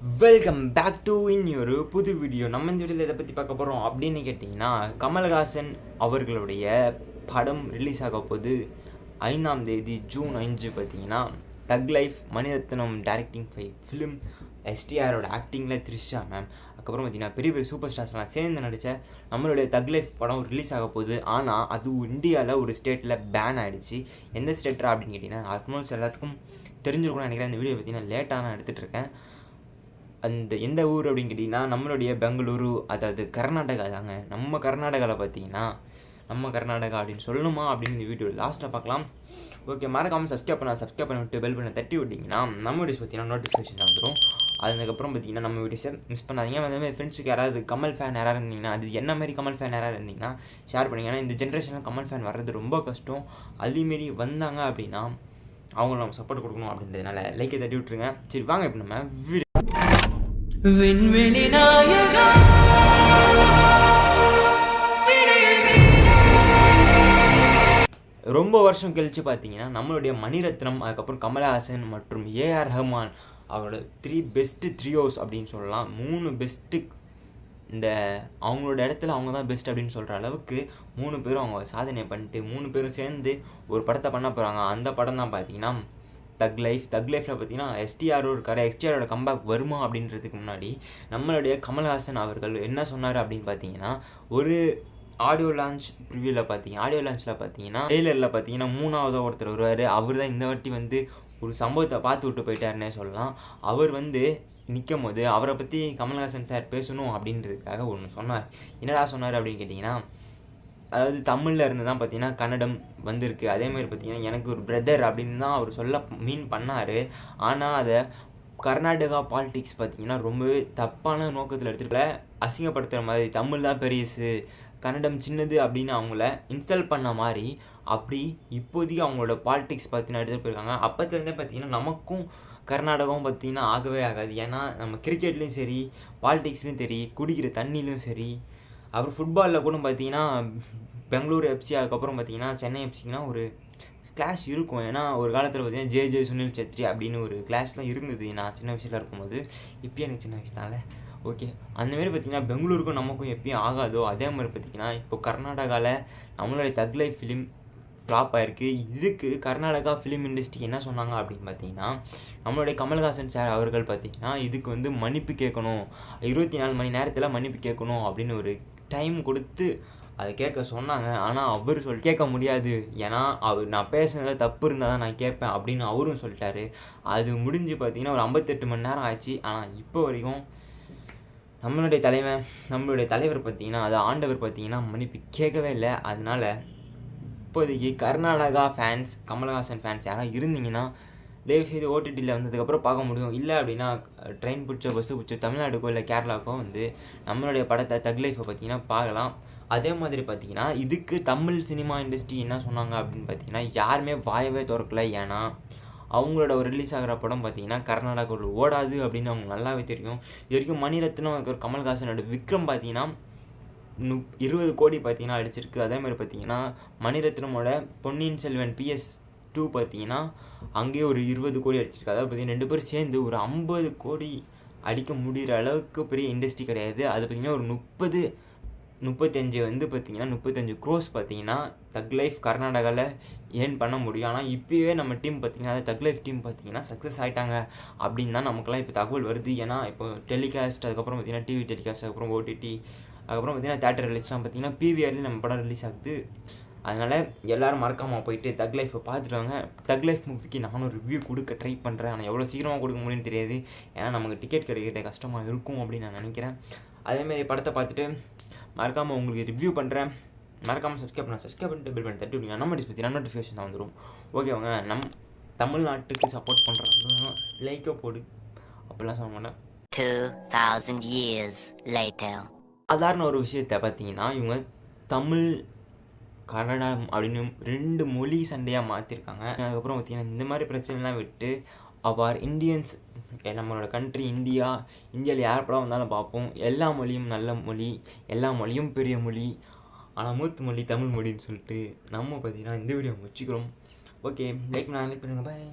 Welcome back to இன்னொரு புது video. நம்ம இந்த வீடியோவில் எதை பற்றி பார்க்க போகிறோம் அப்படின்னு கேட்டிங்கன்னா, கமல்ஹாசன் அவர்களுடைய படம் ரிலீஸ் ஆக போது 5ஆம் தேதி ஜூன் 5 பார்த்தீங்கன்னா தக் life Mani Ratnam directing film, எஸ்டிஆரோட ஆக்டிங்கில் Trisha ma'am, அதுக்கப்புறம் பார்த்தீங்கன்னா பெரிய பெரிய சூப்பர் ஸ்டார்ஸ்லாம் சேர்ந்து நடித்த நம்மளுடைய தக் லைஃப் படம் ரிலீஸ் ஆக போகுது. ஆனால் அது இந்தியாவில் ஒரு ஸ்டேட்டில் பேன் ஆகிடுச்சு. எந்த ஸ்டேட்டா அப்படின்னு கேட்டிங்கன்னா, ஆல்மோஸ்ட் எல்லாத்துக்கும் தெரிஞ்சிருக்கும்னு நினைக்கிறேன். இந்த வீடியோ பார்த்தீங்கன்னா லேட்டாக நான் எடுத்துகிட்டு இருக்கேன். அந்த எந்த ஊர் அப்படின்னு கேட்டிங்கன்னா நம்மளுடைய பெங்களூரு, அதாவது கர்நாடகா தாங்க. நம்ம கர்நாடகாவில் பார்த்தீங்கன்னா கர்நாடகா அப்படின்னு சொல்லணுமா அப்படின்னு இந்த வீடியோ லாஸ்ட்டில் பார்க்கலாம். ஓகே, மறக்காமல் சப்ஸ்கிரைப் பண்ணிவிட்டு பெல் பண்ண தட்டி விட்டிங்கன்னா நம்ம வீடியோஸ் பார்த்தீங்கன்னா நோட்டிஃபிகேஷன் வந்துடும். அதுக்கப்புறம் பார்த்தீங்கன்னா நம்ம வீடியோஸை மிஸ் பண்ணாதீங்க. அதேமாதிரி ஃப்ரெண்ட்ஸுக்கு யாராவது கமல் ஃபேன் யாராவது இருந்தீங்கன்னா, அது என்ன மாதிரி கமல் ஃபேன் யாராவது இருந்தீங்கன்னா ஷேர் பண்ணிங்க. ஏன்னா இந்த ஜென்ரேஷனில் கமல் ஃபேன் வர்றது ரொம்ப கஷ்டம். அதேமாரி வந்தாங்க அப்படின்னா அவங்கள நம்ம சப்போர்ட் கொடுக்கணும் அப்படின்றதுனால லைக்கை தட்டி விட்டுருங்க. சரி வாங்க இப்போ நம்ம வீடியோ. விண்வெளி நாயகா ரொம்ப வருஷம் கழிச்சு பார்த்தீங்கன்னா நம்மளுடைய மணிரத்னம், அதுக்கப்புறம் கமல்ஹாசன் மற்றும் ஏஆர் ரஹ்மான் அவரோட 3 பெஸ்ட்டு த்ரியோஸ் அப்படின்னு சொல்லலாம். 3 பெஸ்ட்டு, இந்த அவங்களோட இடத்துல அவங்க தான் பெஸ்ட் அப்படின்னு சொல்கிற அளவுக்கு 3 பேரும் அவங்க சாதனை பண்ணிட்டு 3 பேரும் சேர்ந்து ஒரு படத்தை பண்ண போகிறாங்க. அந்த படம் தான் பார்த்தீங்கன்னா தக் லைஃப்பில் பார்த்தீங்கன்னா எஸ்டிஆர் இருக்கார். எஸ்டிஆரோட கம்பேக் வருமா அப்படின்றதுக்கு முன்னாடி நம்மளுடைய கமல்ஹாசன் அவர்கள் என்ன சொன்னார் அப்படின்னு பார்த்தீங்கன்னா, ஒரு ஆடியோ லான்ச்சில் பார்த்தீங்கன்னா ட்ரெய்லரில் பார்த்தீங்கன்னா 3ஆவதாக ஒருத்தர் வருவார். அவர் தான் இந்த வாட்டி வந்து ஒரு சம்பவத்தை பார்த்து விட்டு போயிட்டாருன்னே சொல்லலாம். அவர் வந்து நிற்கும் போது அவரை பற்றி கமல்ஹாசன் சார் பேசணும் அப்படின்றதுக்காக ஒன்று சொன்னார். என்னடா சொன்னார் அப்படின்னு கேட்டிங்கன்னா, அதாவது தமிழில் இருந்து தான் பார்த்தீங்கன்னா கன்னடம் வந்திருக்கு. அதேமாதிரி பார்த்தீங்கன்னா எனக்கு ஒரு பிரதர் அப்படின்னு தான் அவர் சொல்ல மீன் பண்ணார். ஆனால் அதை கர்நாடகா பாலிடிக்ஸ் பார்த்தீங்கன்னா ரொம்பவே தப்பான நோக்கத்தில் எடுத்துகிட்டு அசிங்கப்படுத்துகிற மாதிரி, தமிழ் தான் பெரியசு கன்னடம் சின்னது அப்படின்னு அவங்கள இன்ஸ்டால் பண்ண மாதிரி அப்படி இப்போதைக்கு அவங்களோட பாலிடிக்ஸ் பார்த்தீங்கன்னா எடுத்துகிட்டு போயிருக்காங்க. அப்போத்துலேருந்தே பார்த்தீங்கன்னா நமக்கும் கர்நாடகாவும் பார்த்தீங்கன்னா ஆகவே ஆகாது. ஏன்னா நம்ம கிரிக்கெட்லேயும் சரி, பாலிடிக்ஸ்லேயும் சரி, குடிக்கிற தண்ணிலையும் சரி, அப்புறம் ஃபுட்பாலில் கூட பார்த்தீங்கன்னா பெங்களூரு எஃப்சி, அதுக்கப்புறம் பார்த்தீங்கன்னா சென்னை எஃப்சிக்குனா ஒரு கிளாஷ் இருக்கும். ஏன்னா ஒரு காலத்தில் பார்த்தீங்கன்னா ஜே சுனில் செத்ரி அப்படின்னு ஒரு கிளாஷ்லாம் இருந்தது நான் சின்ன வயசில் இருக்கும்போது. இப்போயும் எனக்கு சின்ன வயசு தானே. ஓகே, அந்தமாரி பார்த்திங்கன்னா பெங்களூருக்கும் நமக்கும் எப்பயும் ஆகாதோ அதே மாதிரி பார்த்திங்கன்னா இப்போ கர்நாடகாவில் நம்மளுடைய தக் லைஃப் ஃபிலிம் ஃப்ளாப் ஆகிருக்கு. இதுக்கு கர்நாடகா ஃபிலிம் இண்டஸ்ட்ரி என்ன சொன்னாங்க அப்படின்னு பார்த்தீங்கன்னா, நம்மளுடைய கமல்ஹாசன் சார் அவர்கள் பார்த்திங்கன்னா இதுக்கு வந்து மன்னிப்பு கேட்கணும், 24 மணி நேரத்தில் மன்னிப்பு கேட்கணும் அப்படின்னு ஒரு டைம் கொடுத்து அதை கேட்க சொன்னாங்க. ஆனால் அவர் கேட்க முடியாது, ஏன்னா நான் பேசுனதில் தப்பு இருந்தால் தான் நான் கேட்பேன் அப்படின்னு அவரும் சொல்லிட்டாரு. அது முடிஞ்சு பார்த்திங்கன்னா ஒரு 58 மணி நேரம் ஆச்சு. ஆனால் இப்போ வரைக்கும் நம்மளுடைய தலைவர் பார்த்திங்கன்னா, அது ஆண்டவர் பார்த்திங்கன்னா மன்னிப்பு கேட்கவே இல்லை. அதனால இப்போதைக்கு கர்நாடகா ஃபேன்ஸ், கமல்ஹாசன் ஃபேன்ஸ் யாராவது இருந்தீங்கன்னா தயவுசெய்து ஓடிடியில் வந்ததுக்கப்புறம் பார்க்க முடியும். இல்லை அப்படின்னா ட்ரெயின் பிடிச்ச பஸ்ஸு பிடிச்ச தமிழ்நாடுக்கோ இல்லை கேரளாக்கோ வந்து நம்மளுடைய படத்தை தக் லைஃப்பை பார்த்திங்கன்னா பார்க்கலாம். அதே மாதிரி பார்த்திங்கன்னா இதுக்கு தமிழ் சினிமா இண்டஸ்ட்ரி என்ன சொன்னாங்க அப்படின்னு பார்த்தீங்கன்னா, யாருமே வாயவே திறக்கல. ஏன்னா அவங்களோட ஒரு ரிலீஸ் ஆகிற படம் பார்த்திங்கன்னா கர்நாடகாவில் ஓடாது அப்படின்னு அவங்க நல்லாவே தெரியும். இது வரைக்கும் மணிரத்னம் கமல்ஹாசனோட விக்ரம் பார்த்திங்கன்னா 20 கோடி பார்த்திங்கன்னா அடிச்சிருக்கு. அதே மாதிரி பார்த்திங்கன்னா மணிரத்னமோட பொன்னியின் செல்வன் PS2 பார்த்திங்கன்னா அங்கேயே ஒரு 20 கோடி அடிச்சிருக்கு. அதாவது பார்த்திங்கன்னா 2 பேரும் சேர்ந்து ஒரு 50 கோடி அடிக்க முடிகிற அளவுக்கு பெரிய இண்டஸ்ட்ரி கிடையாது. அது பார்த்திங்கன்னா ஒரு 35 வந்து பார்த்திங்கன்னா 35 க்ரோஸ் பார்த்திங்கன்னா தக் லைஃப் கர்நாடகாவில் ஏர்ன் பண்ண முடியும். ஆனால் இப்போவே நம்ம டீம் பார்த்திங்கன்னா, அது தக் லைஃப் டீம் பார்த்திங்கன்னா சக்ஸஸ் ஆகிட்டாங்க அப்படின்னு தான் நமக்குலாம் இப்போ தகவல் வருது. ஏன்னா இப்போ டெலிகாஸ்ட், அதுக்கப்புறம் பார்த்திங்கன்னா டிவி டெலிகாஸ்ட், அதுக்கப்புறம் ஓடிடி, அதுக்கப்புறம் பார்த்திங்கன்னா தேட்டர் ரிலீஸ்லாம் பார்த்திங்கன்னா PVRலேயும் நம்ம படம் ரிலீஸ் ஆகுது. அதனால் எல்லோரும் மறக்காமல் போயிட்டு தக் லைஃப்பை பார்த்துட்டு வாங்க. தக் லைஃப் மூவிக்கு நானும் ரிவ்யூ கொடுக்க ட்ரை பண்ணுறேன். ஆனால் எவ்வளோ சீக்கிரமாக கொடுக்க முடியும்னு தெரியாது. ஏன்னா நமக்கு டிக்கெட் கிடைக்கிறது கஷ்டமாக இருக்கும் அப்படின்னு நான் நினைக்கிறேன். அதேமாரி படத்தை பார்த்துட்டு மறக்காமல் உங்களுக்கு ரிவ்யூ பண்ணுறேன். மறக்காமல் சப்ஸ்கிரைப் பண்ணிட்டு பெல் பண்ணி தட்டி விடுங்க. நம்ம பற்றி நோட்டிஃபிகேஷன் தான் வந்துடும். ஓகேவாங்க, தமிழ்நாட்டுக்கு சப்போர்ட் பண்ணுறாங்க, லைக்கோ போடு அப்படிலாம் சொல்ல மாட்டேன். 2000 years later. சாதாரண ஒரு விஷயத்தை பார்த்தீங்கன்னா இவங்க தமிழ் கன்னடம் அப்படின்னு 2 மொழி சண்டையாக மாற்றிருக்காங்க. அதுக்கப்புறம் பார்த்திங்கன்னா இந்த மாதிரி பிரச்சனைலாம் விட்டு அவர் இந்தியன்ஸ், நம்மளோட கண்ட்ரி இந்தியாவில் யார் படம் வந்தாலும் பார்ப்போம். எல்லா மொழியும் நல்ல மொழி, எல்லா மொழியும் பெரிய மொழி, ஆனால் மூத்த மொழி தமிழ் மொழின்னு சொல்லிட்டு நம்ம பார்த்திங்கன்னா இந்த வீடியோ முடிச்சுக்கிறோம். ஓகே, லைக் பண்ணுங்கள், பாய்.